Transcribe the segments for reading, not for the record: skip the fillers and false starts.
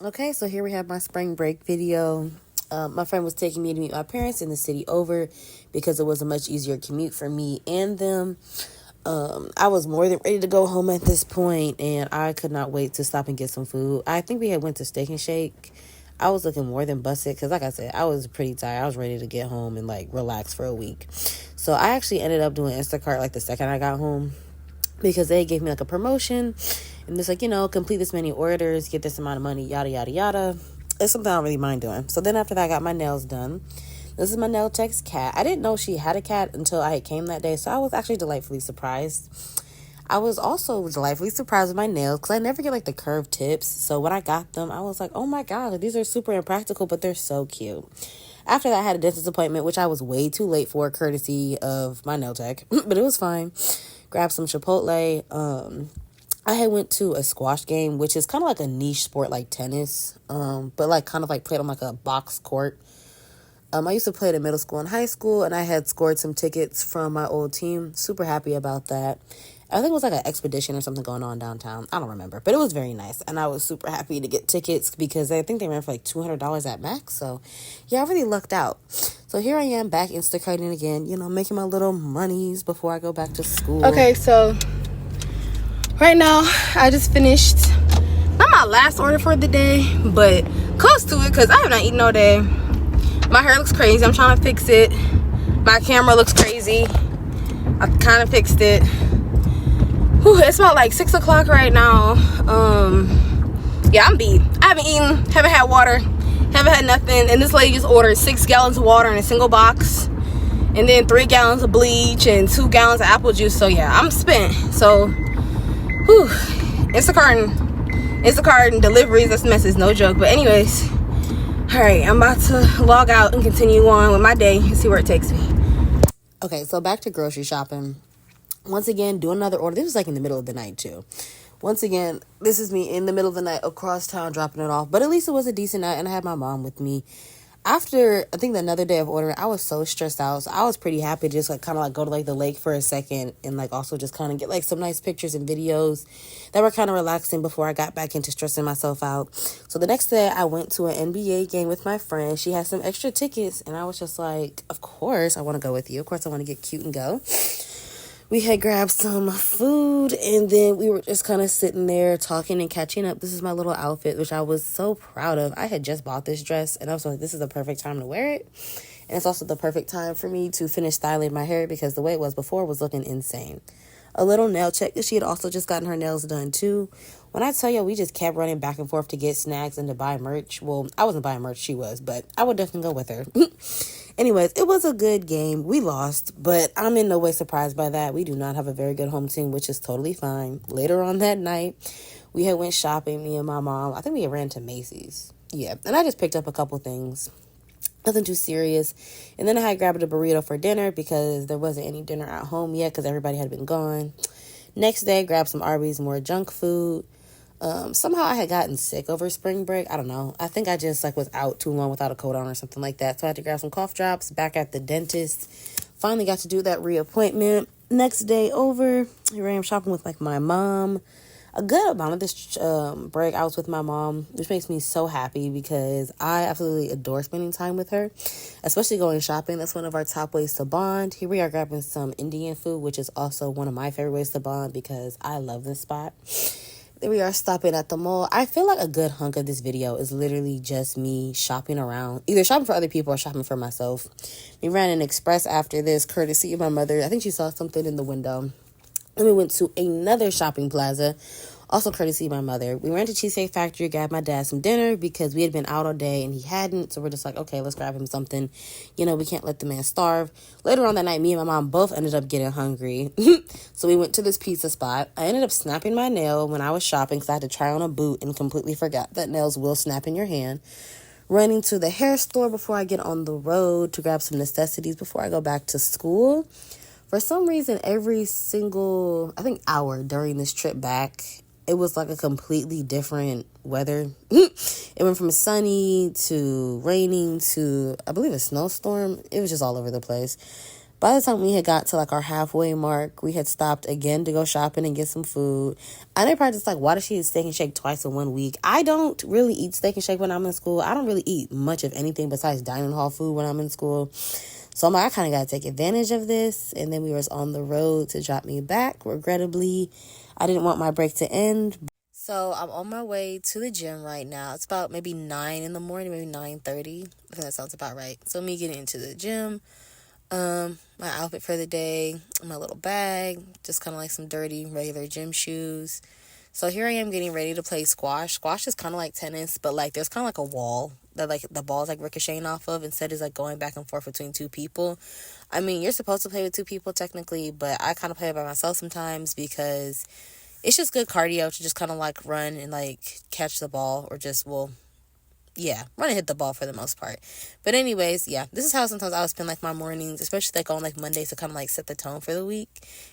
Okay, so here we have my spring break video. My friend was taking me to meet my parents in the city over because it was a much easier commute for me and them. I was more than ready to go home at this point, and I could not wait to stop and get some food. I think we had went to Steak and Shake. I was looking more than busted because, like I said, I was pretty tired. I was ready to get home and like relax for a week. So I actually ended up doing Instacart like the second I got home because they gave me like a promotion, and it's like, complete this many orders, get this amount of money, yada yada yada. It's something I don't really mind doing. So then after that, I got my nails done. This is my nail tech's cat. I didn't know she had a cat until I came that day, so I was actually delightfully surprised. I was also delightfully surprised with my nails because I never get like the curved tips. So when I got them, I was like, oh my god, these are super impractical, but they're so cute. After that, I had a dentist appointment, which I was way too late for, courtesy of my nail tech, but it was fine. Grabbed some Chipotle. I had went to a squash game, which is kind of like a niche sport like tennis, but like kind of like played on like a box court. I used to play it in middle school and high school, and I had scored some tickets from my old team. Super happy about that. I think it was like an expedition or something going on downtown. I don't remember, but it was very nice, and I was super happy to get tickets because I think they ran for like $200 at max. So, yeah, I really lucked out. So here I am back Instacarting again, making my little monies before I go back to school. Okay, so right now I just finished not my last order for the day, but close to it because I have not eaten all day. My hair looks crazy. I'm trying to fix it. My camera looks crazy. I kind of fixed it. Whew, it's about like 6 o'clock right now. Yeah, I'm beat. I haven't eaten, haven't had water, haven't had nothing. And this lady just ordered 6 gallons of water in a single box, and then 3 gallons of bleach and 2 gallons of apple juice. So yeah, I'm spent. So, whew, Instacart and deliveries, this mess is no joke. But anyways, all right, I'm about to log out and continue on with my day and see where it takes me. Okay, so back to grocery shopping. Once again, do another order. This was like in the middle of the night too. Once again, this is me in the middle of the night across town dropping it off. But at least it was a decent night, and I had my mom with me. After, I think, another day of ordering, I was so stressed out. So I was pretty happy to just like kind of like go to like the lake for a second and like also just kind of get like some nice pictures and videos that were kind of relaxing before I got back into stressing myself out. So the next day I went to an NBA game with my friend. She had some extra tickets, and I was just like, of course I want to go with you. Of course I want to get cute and go. We had grabbed some food, and then we were just kind of sitting there talking and catching up. This is my little outfit, which I was so proud of. I had just bought this dress, and I was like, this is the perfect time to wear it. And it's also the perfect time for me to finish styling my hair because the way it was before was looking insane. A little nail check that she had also just gotten her nails done too. When I tell you, we just kept running back and forth to get snacks and to buy merch. Well, I wasn't buying merch, she was, but I would definitely go with her. Anyways, it was a good game. We lost, but I'm in no way surprised by that. We do not have a very good home team, which is totally fine. Later on that night, we had went shopping, me and my mom. I think we had ran to Macy's. Yeah, and I just picked up a couple things. Nothing too serious. And then I had grabbed a burrito for dinner because there wasn't any dinner at home yet because everybody had been gone. Next day, grabbed some Arby's, more junk food. Somehow I had gotten sick over spring break. I don't know. I think I just like was out too long without a coat on or something like that. So I had to grab some cough drops. Back at the dentist. Finally got to do that reappointment. Next day over, here I am shopping with like my mom. A good amount of this break I was with my mom, which makes me so happy because I absolutely adore spending time with her, especially going shopping. That's one of our top ways to bond. Here we are grabbing some Indian food, which is also one of my favorite ways to bond because I love this spot. Then we are stopping at the mall. I feel like a good hunk of this video is literally just me shopping around, either shopping for other people or shopping for myself. We ran an express after this, courtesy of my mother. I think she saw something in the window. Then we went to another shopping plaza, also courtesy of my mother. We ran to Cheesecake Factory, grabbed my dad some dinner because we had been out all day and he hadn't. So we're just like, okay, let's grab him something. We can't let the man starve. Later on that night, me and my mom both ended up getting hungry. So we went to this pizza spot. I ended up snapping my nail when I was shopping because I had to try on a boot and completely forgot that nails will snap in your hand. Running to the hair store before I get on the road to grab some necessities before I go back to school. For some reason, every single, I think, hour during this trip back, it was like a completely different weather. It went from sunny to raining to, I believe, a snowstorm. It was just all over the place. By the time we had got to like our halfway mark, we had stopped again to go shopping and get some food. I know probably just like, why does she eat Steak and Shake twice in 1 week? I don't really eat Steak and Shake when I'm in school. I don't really eat much of anything besides dining hall food when I'm in school. So I'm like, I kind of got to take advantage of this. And then we was on the road to drop me back. Regrettably, I didn't want my break to end. So I'm on my way to the gym right now. It's about maybe 9 in the morning, maybe 9:30. I think that sounds about right. So me getting into the gym, my outfit for the day, my little bag, just kind of like some dirty regular gym shoes. So here I am getting ready to play squash. Squash is kind of like tennis, but like there's kind of like a wall that like the ball's like ricocheting off of. Instead is like going back and forth between two people. I mean, you're supposed to play with two people technically, but I kind of play it by myself sometimes because it's just good cardio to just kind of like run and like catch the ball or just, well, yeah, run and hit the ball for the most part. But anyways, yeah, this is how sometimes I would spend like my mornings, especially like on like Mondays to kind of like set the tone for the week.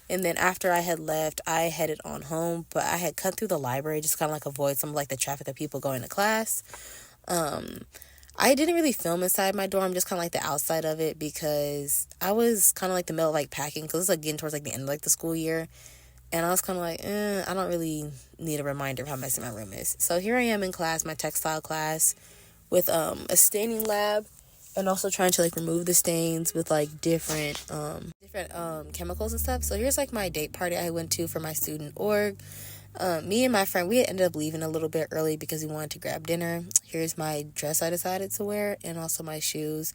And then after I had left, I headed on home, but I had cut through the library just kind of like avoid some of like the traffic of people going to class. I didn't really film inside my dorm, just kind of like the outside of it because I was kind of like the middle of like packing because it's like getting towards like the end of like the school year. And I was kind of like, I don't really need a reminder of how messy my room is. So here I am in class, my textile class, with a staining lab, and also trying to like remove the stains with like different chemicals and stuff. So here's like my date party I went to for my student org. Me and my friend, we had ended up leaving a little bit early because we wanted to grab dinner. Here's my dress I decided to wear, and also my shoes.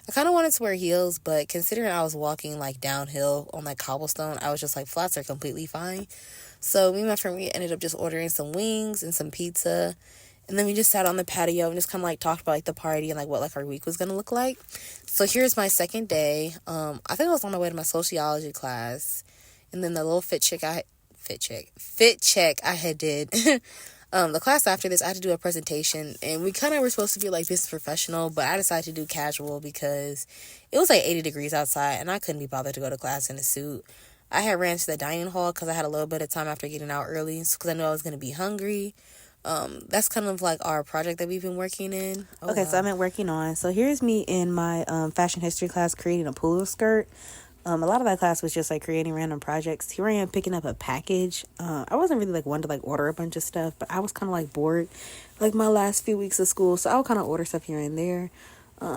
I kind of wanted to wear heels, but considering I was walking like downhill on like cobblestone, I was just like, flats are completely fine. So me and my friend, we ended up just ordering some wings and some pizza, and then we just sat on the patio and just kind of like talked about like the party and like what like our week was gonna look like. So here's my second day. I think I was on my way to my sociology class, and then the little fit check I had did. The class after this, I had to do a presentation, and we kind of were supposed to be like business professional, but I decided to do casual because it was like 80 degrees outside, and I couldn't be bothered to go to class in a suit. I had ran to the dining hall because I had a little bit of time after getting out early because I knew I was going to be hungry. That's kind of like our project that we've been working in. Okay, wow. So I've been working on. So here's me in my fashion history class creating a polo skirt. A lot of that class was just like creating random projects. Here I am picking up a package. I wasn't really like one to like order a bunch of stuff, but I was kind of like bored like my last few weeks of school, so I'll kind of order stuff here and there.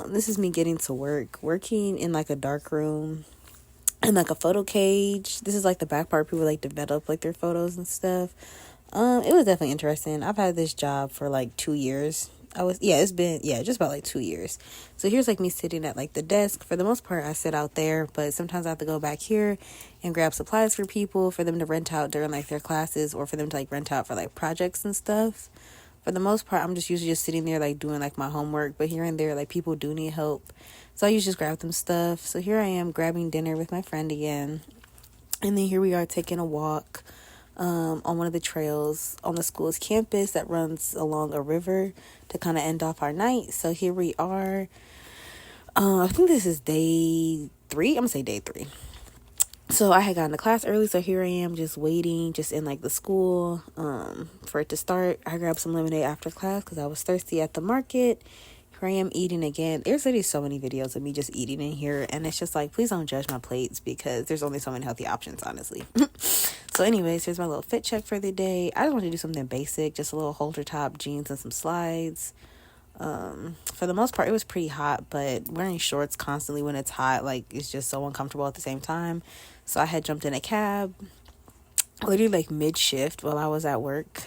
This is me getting to working in like a dark room and like a photo cage. This is like the back part people like develop like their photos and stuff. It was definitely interesting. I've had this job for like 2 years. It's been just about like 2 years. So here's like me sitting at like the desk. For the most part, I sit out there, but sometimes I have to go back here and grab supplies for people for them to rent out during like their classes, or for them to like rent out for like projects and stuff. For the most part, I'm just usually just sitting there like doing like my homework, but here and there like people do need help, so I usually just grab them stuff. So here I am grabbing dinner with my friend again, and then here we are taking a walk on one of the trails on the school's campus that runs along a river to kind of end off our night. So here we are. I think this is day 3. I'm gonna say day 3. So I had gotten to class early, so here I am just waiting, just in like the school for it to start. I grabbed some lemonade after class because I was thirsty at the market. Here I am eating again. There's literally so many videos of me just eating in here, and it's just like, please don't judge my plates because there's only so many healthy options, honestly. So anyways, here's my little fit check for the day. I just want to do something basic, just a little halter top, jeans, and some slides. For the most part, it was pretty hot, but wearing shorts constantly when it's hot, like, it's just so uncomfortable at the same time. So I had jumped in a cab, literally like mid-shift while I was at work.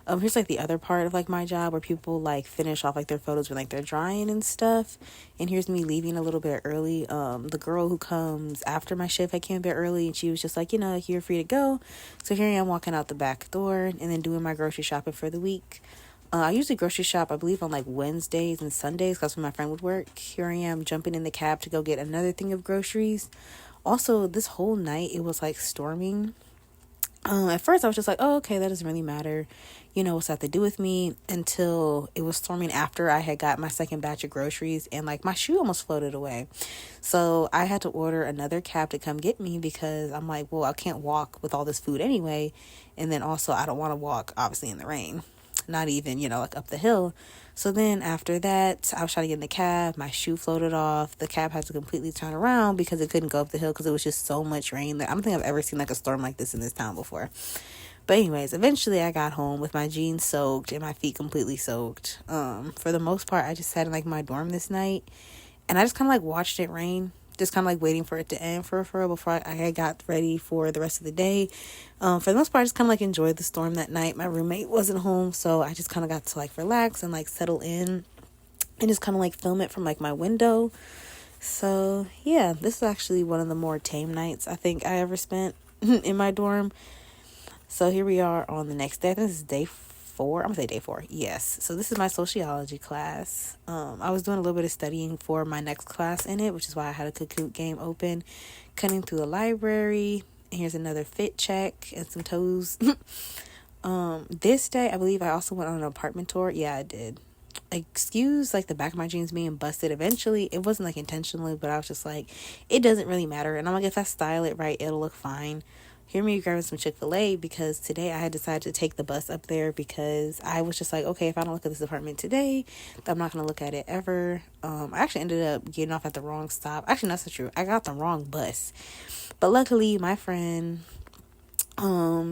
Here's like the other part of like my job where people like finish off like their photos when like they're drying and stuff. And here's me leaving a little bit early. The girl who comes after my shift had came a bit early, and she was just like, you're free to go. So here I am walking out the back door and then doing my grocery shopping for the week. I usually grocery shop, I believe, on like Wednesdays and Sundays because when my friend would work. Here I am jumping in the cab to go get another thing of groceries. Also, this whole night it was like storming. At first I was just like, oh, okay, that doesn't really matter, what's that to do with me, until it was storming after I had got my second batch of groceries, and like my shoe almost floated away. So I had to order another cab to come get me because I'm like, well, I can't walk with all this food anyway, and then also I don't want to walk obviously in the rain. not even, like up the hill. So then after that, I was trying to get in the cab. My shoe floated off. The cab had to completely turn around because it couldn't go up the hill because it was just so much rain. I don't think I've ever seen like a storm like this in this town before. But anyways, eventually I got home with my jeans soaked and my feet completely soaked. For the most part, I just sat in like my dorm this night, and I just kind of like watched it rain. Just kind of like waiting for it to end for real before I got ready for the rest of the day. For the most part, I just kind of like enjoyed the storm that night. My roommate wasn't home, so I just kind of got to like relax and like settle in and just kind of like film it from like my window. So yeah, this is actually one of the more tame nights I think I ever spent in my dorm. So here we are on the next day. I think this is day 4. I'm gonna say day 4. Yes. So this is my sociology class. I was doing a little bit of studying for my next class in it, which is why I had a Kahoot game open. Cutting through the library. And here's another fit check and some toes. This day, I believe I also went on an apartment tour. Yeah, I did. Excuse like the back of my jeans being busted eventually. It wasn't like intentionally, but I was just like, it doesn't really matter. And I'm like, if I style it right, it'll look fine. Hear me grabbing some Chick-fil-A because today I had decided to take the bus up there because I was just like, okay, if I don't look at this apartment today, I'm not going to look at it ever. I actually ended up getting off at the wrong stop. Actually, that's not true. I got the wrong bus. But luckily, my friend,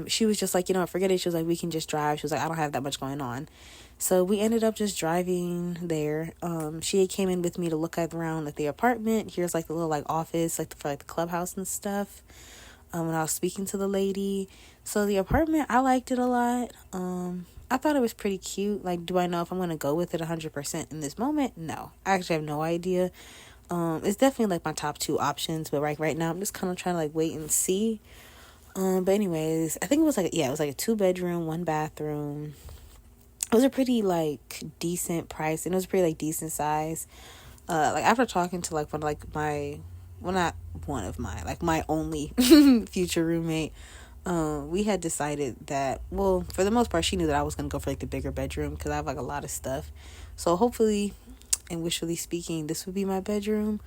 she was just like, forget it. She was like, we can just drive. She was like, I don't have that much going on. So we ended up just driving there. She came in with me to look around at the apartment. Here's like the little like office, like for like the clubhouse and stuff. When I was speaking to the lady. So the apartment, I liked it a lot. I thought it was pretty cute. Like, do I know if I'm going to go with it 100% in this moment? No. I actually have no idea. It's definitely like my top 2 options, but right now I'm just kind of trying to like wait and see. But anyways, I think it was like a 2-bedroom, 1 bathroom. It was a pretty like decent price, and it was pretty like decent size. Like after talking to like my only future roommate, we had decided that, well, for the most part, she knew that I was going to go for like the bigger bedroom because I have like a lot of stuff. So hopefully, and wishfully speaking, this would be my bedroom.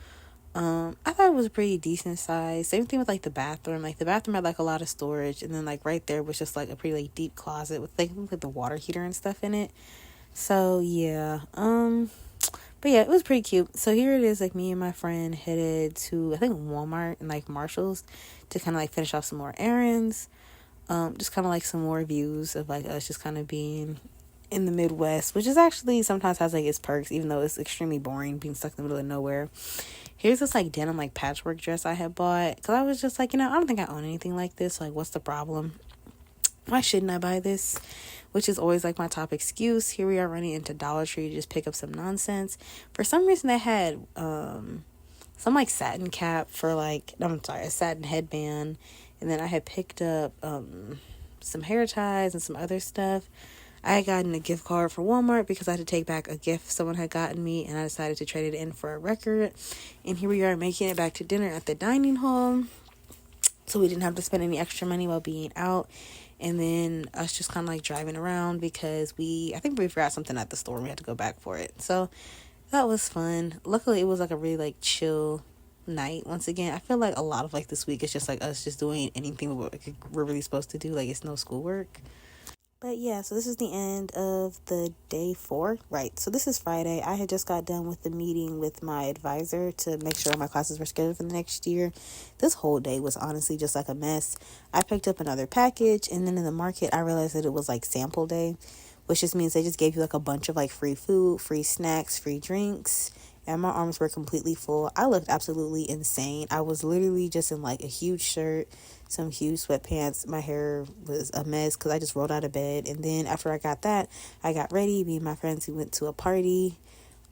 I thought it was a pretty decent size. Same thing with like the bathroom. Like the bathroom had like a lot of storage, and then like right there was just like a pretty like deep closet with like the water heater and stuff in it. So yeah. But yeah, it was pretty cute. So here it is, like me and my friend headed to, I think, Walmart and like Marshall's to kind of like finish off some more errands. Just kind of like some more views of like us just kind of being in the Midwest, which is actually sometimes has like its perks, even though it's extremely boring being stuck in the middle of nowhere. Here's this like denim like patchwork dress I had bought because I was just like, I don't think I own anything like this. Like, what's the problem? Why shouldn't I buy this? Which is always like my top excuse. Here we are running into Dollar Tree to just pick up some nonsense. For some reason they had some like satin cap for like, a satin headband. And then I had picked up some hair ties and some other stuff. I had gotten a gift card for Walmart because I had to take back a gift someone had gotten me, and I decided to trade it in for a record. And here we are making it back to dinner at the dining hall. So we didn't have to spend any extra money while being out. And then us just kind of like driving around because I think we forgot something at the store and we had to go back for it. So that was fun. Luckily, it was like a really like chill night. Once again, I feel like a lot of like this week is just like us just doing anything we're really supposed to do. Like it's no schoolwork. But yeah, so this is the end of the day 4. Right, so this is Friday. I had just got done with the meeting with my advisor to make sure my classes were scheduled for the next year. This whole day was honestly just like a mess. I picked up another package, and then in the market, I realized that it was like sample day, which just means they just gave you like a bunch of like free food, free snacks, free drinks, and my arms were completely full. I looked absolutely insane. I was literally just in like a huge shirt, some huge sweatpants. My hair was a mess because I just rolled out of bed. And then after I got that, I got ready. Me and my friends, we went to a party.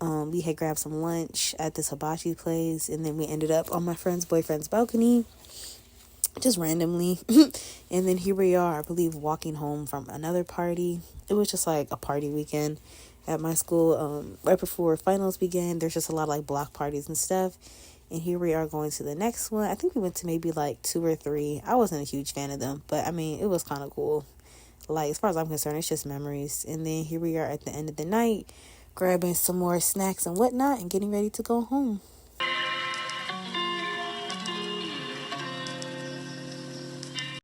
We had grabbed some lunch at this hibachi place, and then we ended up on my friend's boyfriend's balcony, just randomly. And then here we are, I believe, walking home from another party. It was just like a party weekend at my school. Right before finals began, there's just a lot of like block parties and stuff. And here we are going to the next one. I think we went to maybe like 2 or 3. I wasn't a huge fan of them, but I mean, it was kind of cool. Like, as far as I'm concerned, it's just memories. And then here we are at the end of the night, grabbing some more snacks and whatnot and getting ready to go home.